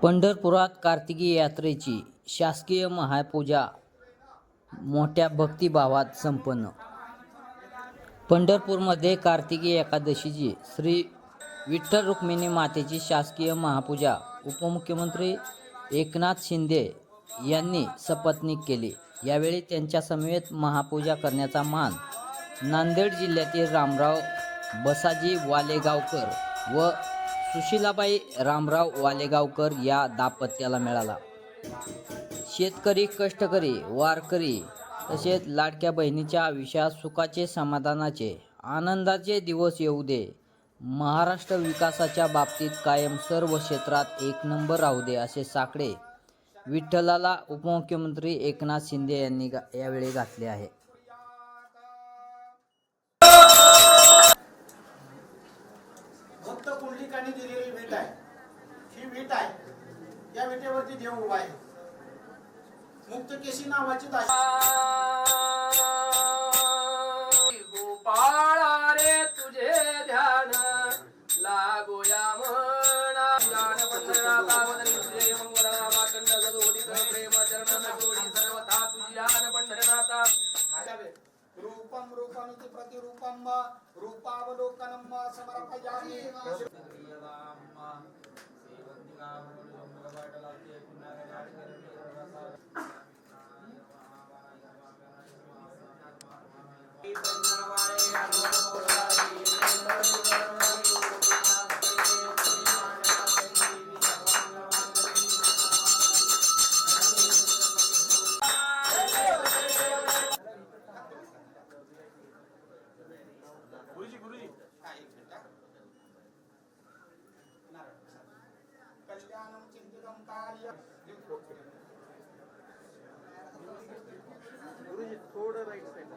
पंढरपुरात कार्तिकी यात्रेची शासकीय महापूजा मोठ्या भक्तिभावात संपन्न. पंढरपूरमध्ये कार्तिकी एकादशीची श्री विठ्ठल रुक्मिणी मातेची शासकीय महापूजा उपमुख्यमंत्री एकनाथ शिंदे यांनी सपत्नीक केली. यावेळी त्यांच्या समवेत महापूजा करण्याचा मान नांदेड जिल्ह्यातील रामराव बसाजी वालेगावकर व सुशीलाबाई रामराव वालेगावकर या दाम्पत्याला मिळाला. शेतकरी, कष्टकरी, वारकरी तसेच लाडक्या बहिणीच्या आयुष्यात सुखाचे, समाधानाचे, आनंदाचे दिवस येऊ दे. महाराष्ट्र विकासाच्या बाबतीत कायम सर्व क्षेत्रात एक नंबर राहू दे असे साकडे विठ्ठलाला उपमुख्यमंत्री एकनाथ शिंदे यांनी यावेळी घातले आहे. भक्त कुंडलिकाने दिलेली भेट आहे. ही भेट आहे. या भेटेवरती देव उभा आहे. मुक्तकेशी नावाची गोपाळा रे तुझे ध्यान लागोया म्हणा ज्ञान पंढरनाथा वदनी तुझे मंगला माकंड सदोदित प्रेम चरण जोडी सर्वथा तुझ्यान पंढरनाथा. रूपम रूपमिति प्रतिरूपम रूपावलोकनम समर्पयामि. गुरुजी कल्याणम चिंतितम कार्य. गुरुजी थोडं राईट साइड.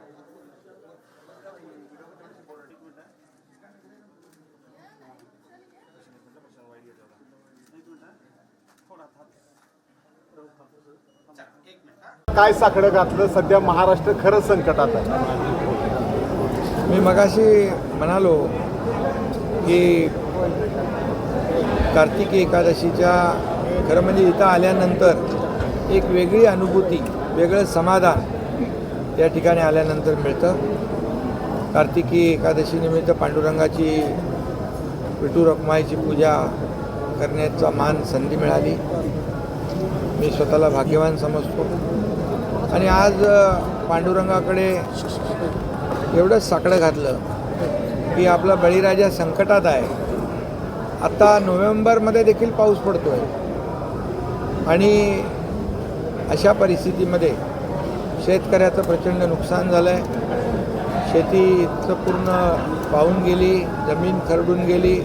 काय साकडं घातलं? सध्या महाराष्ट्र खरं संकटात आहे. मी मगाशी म्हणालो की कार्तिकी एकादशीच्या खरं म्हणजे इथं आल्यानंतर एक वेगळी अनुभूती, वेगळं समाधान या ठिकाणी आल्यानंतर मिळतं. कार्तिकी एकादशीनिमित्त पांडुरंगाची विठू रखुमाईची पूजा करण्याचा मान संधी मिळाली. मी स्वतःला भाग्यवान समजतो. आणि आज पांडुरंगाकडे एवढंच साकडं घातलं की आपला बळीराजा संकटात आहे. आता नोव्हेंबरमध्ये देखील पाऊस पडतो आहे आणि अशा परिस्थितीमध्ये शेतकऱ्याचं प्रचंड नुकसान झालं आहे. शेतीचं पूर्ण वाहून गेली, जमीन खरडून गेली,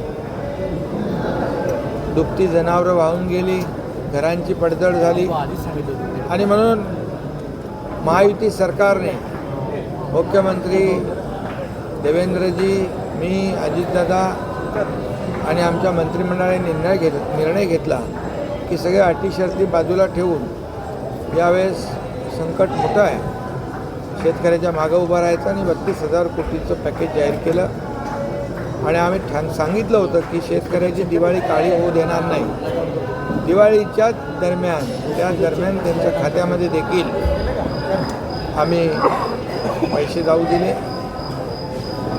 दुभती जनावरं वाहून गेली, घरांची पडझड झाली. आणि म्हणून महायुती सरकारने, मुख्यमंत्री देवेंद्रजी, मी, अजितदादा आणि आमच्या मंत्रिमंडळाने निर्णय घेतला की सगळ्या अटी शर्ती बाजूला ठेवून यावेळेस संकट मोठं आहे, शेतकऱ्याच्या मागं उभं राहायचं आणि 32,000 कोटीचं पॅकेज जाहीर केलं. आणि आम्ही सांगितलं होतं की शेतकऱ्याची दिवाळी काळी होऊ देणार नाही. दिवाळीच्याच दरम्यान त्यांच्या खात्यामध्ये देखील आम्ही पैसे जाऊ दिले.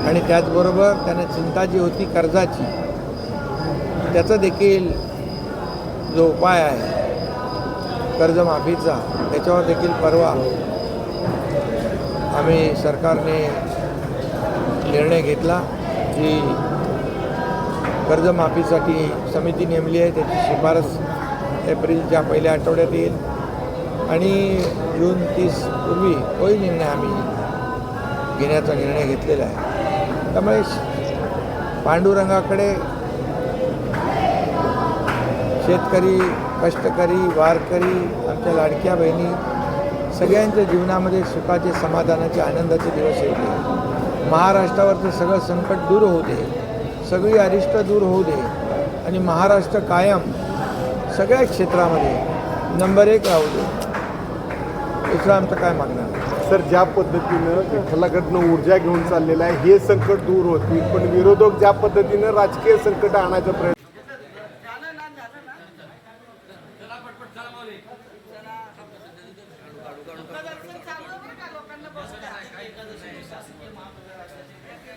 आणि त्याचबरोबर त्यांना चिंता जी होती कर्जाची, त्याचा देखील जो उपाय आहे कर्जमाफीचा, त्याच्यावर देखील परवा आम्ही सरकारने निर्णय घेतला की कर्जमाफीसाठी समिती नेमली आहे. त्याची शिफारस एप्रिलच्या पहिल्या आठवड्यात येईल आणि जून 30 पूर्वी तोही निर्णय आम्ही घेण्याचा निर्णय घेतलेला आहे. त्यामुळे पांडुरंगाकडे शेतकरी, कष्टकरी, वारकरी, आमच्या लाडक्या बहिणी सगळ्यांच्या जीवनामध्ये सुखाचे, समाधानाचे, आनंदाचे दिवस येते. महाराष्ट्रावरचं सगळं संकट दूर होऊ दे, सगळी अरिष्ट दूर होऊ दे आणि महाराष्ट्र कायम सगळ्या क्षेत्रामध्ये नंबर 1 राहू दे. दुसरं आमचं काय मागणार? सर, ज्या पद्धतीनं विठ्ठलाकडनं ऊर्जा घेऊन चाललेलं आहे, हे संकट दूर होतील, पण विरोधक ज्या पद्धतीनं राजकीय संकट आणायचा प्रयत्न दर्शन चालू आहे बरं का, लोकांना बसू द्या.